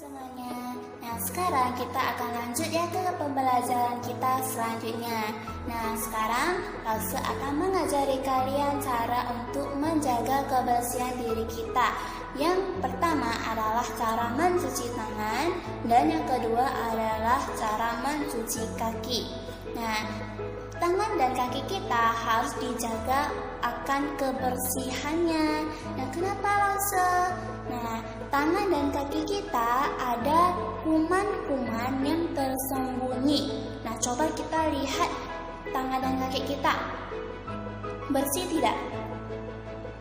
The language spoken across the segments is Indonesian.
semuanya. Nah, sekarang kita akan lanjut ya ke pembelajaran kita selanjutnya. Nah, sekarang Lause akan mengajari kalian cara untuk menjaga kebersihan diri kita. Yang pertama adalah cara mencuci tangan dan yang kedua adalah cara mencuci kaki. Nah, tangan dan kaki kita harus dijaga akan kebersihannya. Nah, kenapa Lause? Nah, tangan dan kaki kita ada kuman-kuman yang tersembunyi. Nah, coba kita lihat tangan dan kaki kita. Bersih tidak?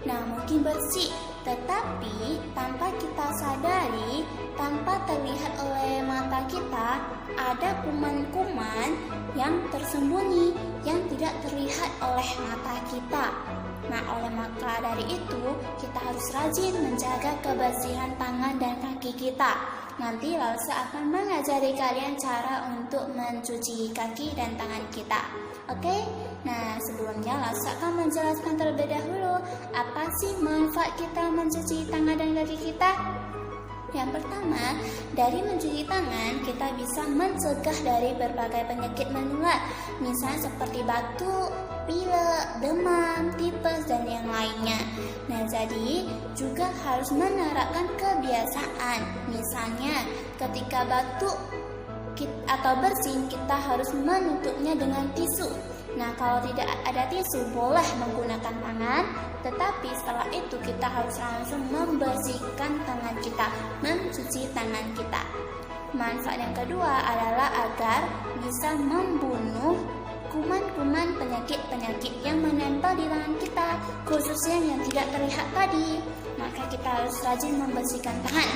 Nah, mungkin bersih, tetapi tanpa kita sadari, tanpa terlihat oleh mata kita, ada kuman-kuman yang tersembunyi yang tidak terlihat oleh mata kita. Nah, oleh maka dari itu, kita harus rajin menjaga kebersihan tangan dan kaki kita. Nanti Lause akan mengajari kalian cara untuk mencuci kaki dan tangan kita. Oke? Nah, sebelumnya Lause akan menjelaskan terlebih dahulu apa sih manfaat kita mencuci tangan dan kaki kita. Yang pertama, dari mencuci tangan kita bisa mencegah dari berbagai penyakit menular, misalnya seperti batuk, pilek, demam, tipes, dan yang lainnya. Nah, jadi juga harus menerapkan kebiasaan. Misalnya, ketika batuk atau bersin, kita harus menutupnya dengan tisu. Nah, kalau tidak ada tisu, boleh menggunakan tangan, tetapi setelah itu kita harus langsung membersihkan tangan kita, mencuci tangan kita. Manfaat yang kedua adalah agar bisa membunuh kuman-kuman penyakit-penyakit yang menempel di tangan kita, khususnya yang tidak terlihat tadi. Maka kita harus rajin membersihkan tangan.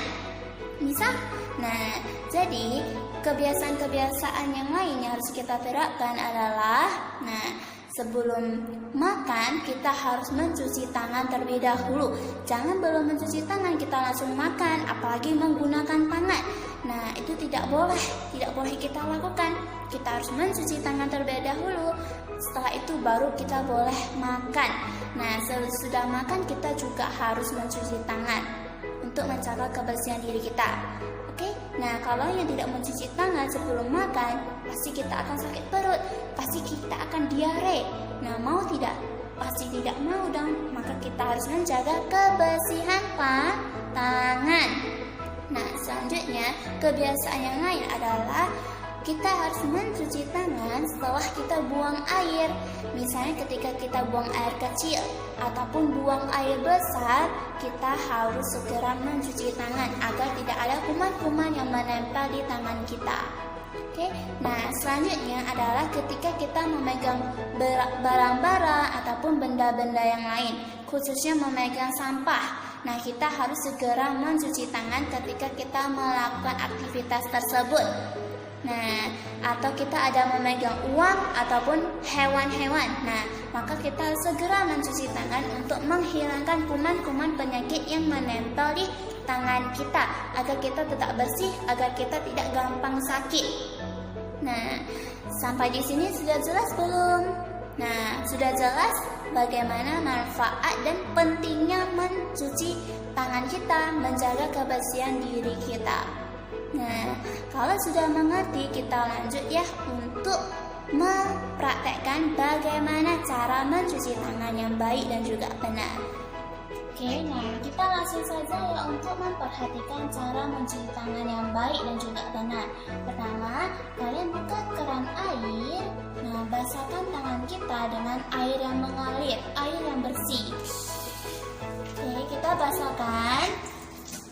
Misal, nah, jadi kebiasaan-kebiasaan yang lain yang harus kita terapkan adalah, nah, sebelum makan kita harus mencuci tangan terlebih dahulu. Jangan belum mencuci tangan kita langsung makan, apalagi menggunakan tangan. Nah, itu tidak boleh kita lakukan. Kita harus mencuci tangan terlebih dahulu. Setelah itu baru kita boleh makan. Nah, sesudah makan kita juga harus mencuci tangan untuk menjaga kebersihan diri kita. Oke? Nah, kalau yang tidak mencuci tangan sebelum makan, pasti kita akan sakit perut, pasti kita akan diare. Nah, mau tidak? Pasti tidak mau dong. Maka kita harus menjaga kebersihan tangan. Nah, selanjutnya kebiasaan yang lain adalah kita harus mencuci tangan setelah kita buang air. Misalnya ketika kita buang air kecil ataupun buang air besar, kita harus segera mencuci tangan agar tidak ada kuman-kuman yang menempel di tangan kita. Oke, nah selanjutnya adalah ketika kita memegang barang-barang ataupun benda-benda yang lain, khususnya memegang sampah. Nah, kita harus segera mencuci tangan ketika kita melakukan aktivitas tersebut. Nah, atau kita ada memegang uang ataupun hewan-hewan. Nah, maka kita harus segera mencuci tangan untuk menghilangkan kuman-kuman penyakit yang menempel di tangan kita, agar kita tetap bersih, agar kita tidak gampang sakit. Nah, sampai di sini sudah jelas belum? Nah, sudah jelas bagaimana manfaat dan pentingnya mencuci tangan kita, menjaga kebersihan diri kita. Nah, kalau sudah mengerti, kita lanjut ya untuk mempraktekkan bagaimana cara mencuci tangan yang baik dan juga benar. Oke, nah kita langsung saja ya untuk memperhatikan cara mencuci tangan yang baik dan juga benar. Pertama, kalian buka keran air. Nah, basahkan tangan kita dengan air yang mengalir, air yang bersih. Oke, kita basahkan.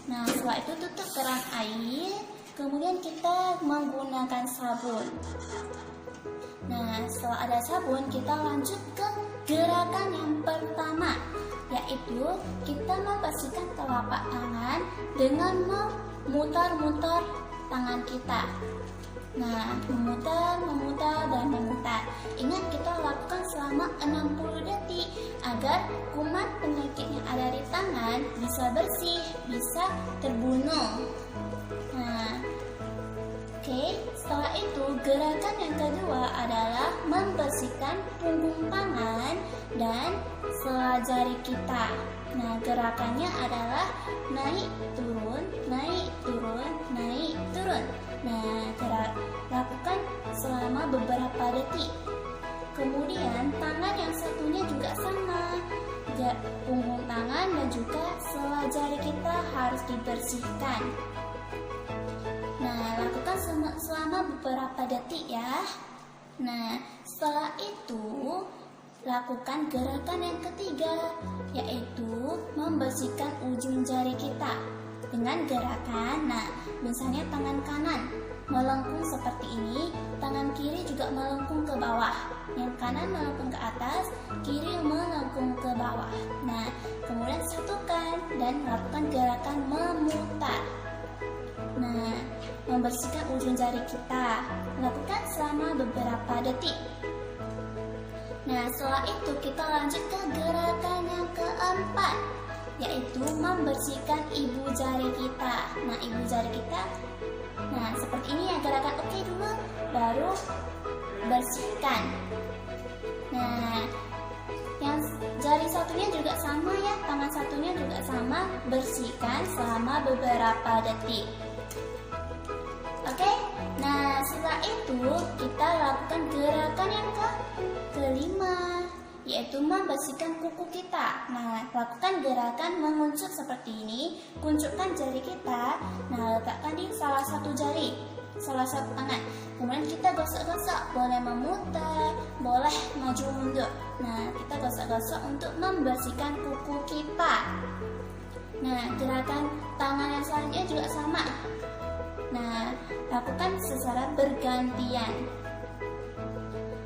Nah, setelah itu tutup keran air. Kemudian kita menggunakan sabun. Nah, setelah ada sabun, kita lanjut ke gerakan yang pertama, yaitu kita membersihkan telapak tangan dengan memutar-mutar tangan kita. Nah, memutar, dan memutar. Ingat, kita lakukan selama 60 detik agar kuman penyakit yang ada di tangan bisa bersih, bisa terbunuh. Nah, oke, setelah itu gerakan yang kedua adalah membersihkan punggung tangan dan sela jari kita. Nah, gerakannya adalah naik turun, naik turun, naik jari kita harus dibersihkan. Nah, lakukan selama beberapa detik ya. Nah, setelah itu lakukan gerakan yang ketiga, yaitu membersihkan ujung jari kita dengan gerakan. Nah, misalnya tangan kanan melengkung seperti ini, tangan kiri juga melengkung ke bawah. Yang kanan melengkung ke atas, kiri melengkung ke bawah. Nah, kemudian satukan dan lakukan gerakan memutar. Nah, membersihkan ujung jari kita. Lakukan selama beberapa detik. Nah, setelah itu kita lanjut ke gerakan yang keempat, yaitu membersihkan ibu jari kita. Nah, ibu jari kita, nah seperti ini ya gerakan. Oke dulu, baru bersihkan. Nah, yang jari satunya juga sama ya, tangan satunya juga sama, bersihkan selama beberapa detik. Oke, nah setelah itu kita lakukan gerakan yang kelima, yaitu membersihkan kuku kita. Nah, lakukan gerakan menguncup seperti ini, kuncupkan jari kita, nah letakkan di salah satu jari, salah satu tangan. Kemudian kita gosok-gosok, boleh memutar, boleh maju mundur. Nah, kita gosok-gosok untuk membersihkan kuku kita. Nah, gerakan tangan yang selanjutnya juga sama. Nah, lakukan secara bergantian.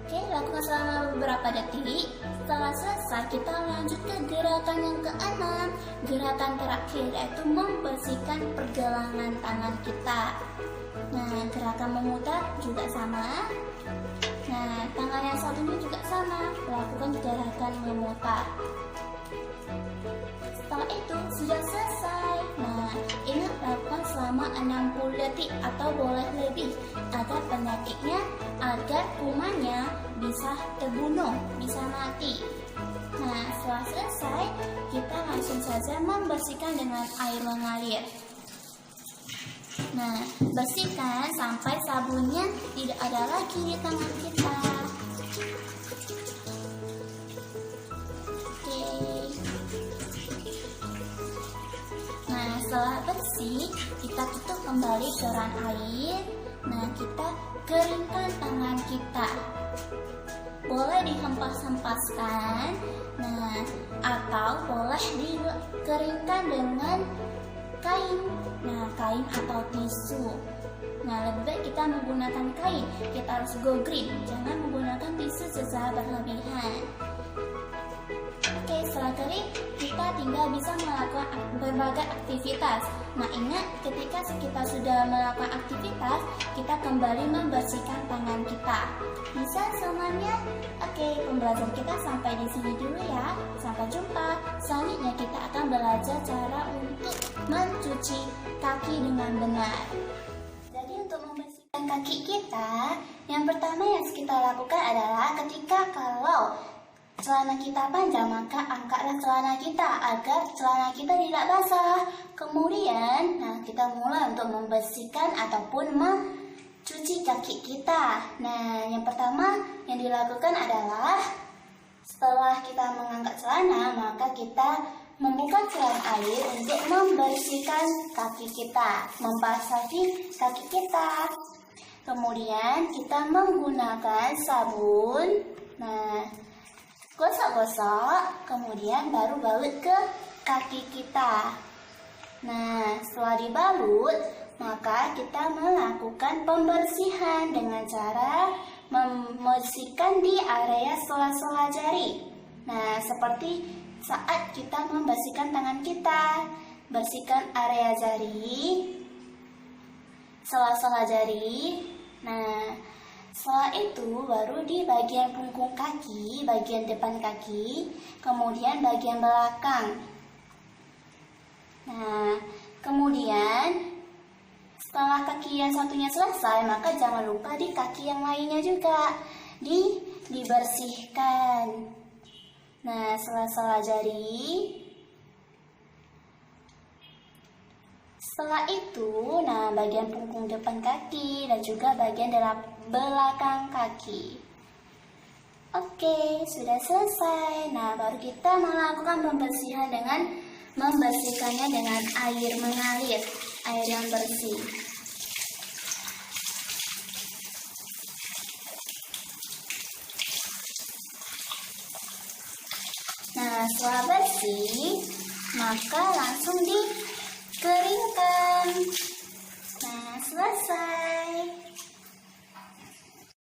Oke, lakukan selama beberapa detik. Setelah selesai, kita lanjut ke gerakan yang keenam, gerakan terakhir, yaitu membersihkan pergelangan tangan kita. Nah, gerakan memutar juga sama. Nah, tangan yang satunya juga sama, lakukan gerakan memutar. Setelah itu sudah selesai. Nah, ingat lakukan selama 60 detik atau boleh lebih agar penyakitnya, agar kumannya bisa terbunuh, bisa mati. Nah, setelah selesai, kita langsung saja membersihkan dengan air mengalir. Nah, bersihkan sampai sabunnya tidak ada lagi di tangan kita. Oke. Nah, setelah bersih, kita tutup kembali keran air. Nah, kita keringkan tangan kita. Boleh dihempas-hempaskan, nah, atau boleh dikeringkan dengan kain. Nah, kain atau tisu. Nah, lebih baik kita menggunakan kain. Kita harus go green, jangan menggunakan tisu secara berlebihan. Oke, setelah kering, kita tinggal bisa melakukan berbagai aktivitas. Nah, ingat ketika kita sudah melakukan aktivitas, kita kembali membersihkan tangan kita. Bisa semuanya? Oke, pembelajaran kita sampai di sini dulu ya. Sampai jumpa. Selanjutnya kita akan belajar cara untuk mencuci kaki dengan benar. Jadi untuk membersihkan kaki kita, yang pertama yang kita lakukan adalah ketika kalau celana kita panjang, maka angkatlah celana kita agar celana kita tidak basah. Kemudian, nah kita mulai untuk membersihkan ataupun mencuci kaki kita. Nah, yang pertama yang dilakukan adalah setelah kita mengangkat celana, maka kita membuka keran air untuk membersihkan kaki kita, membasahi kaki kita. Kemudian kita menggunakan sabun. Nah, gosok-gosok, kemudian baru balut ke kaki kita. Nah, setelah dibalut, maka kita melakukan pembersihan dengan cara membersihkan di area sela-sela jari. Nah, seperti saat kita membersihkan tangan kita, bersihkan area jari, sela-sela jari. Nah, setelah itu baru di bagian punggung kaki, bagian depan kaki, kemudian bagian belakang. Nah, kemudian setelah kaki yang satunya selesai, maka jangan lupa di kaki yang lainnya juga dibersihkan. Nah, sela-sela jari. Setelah itu, nah bagian punggung depan kaki dan juga bagian belakang kaki. Oke, sudah selesai. Nah, baru kita melakukan pembersihan dengan membersihkannya dengan air mengalir, air yang bersih. Nah, setelah bersih, maka langsung dikeringkan. Nah, selesai.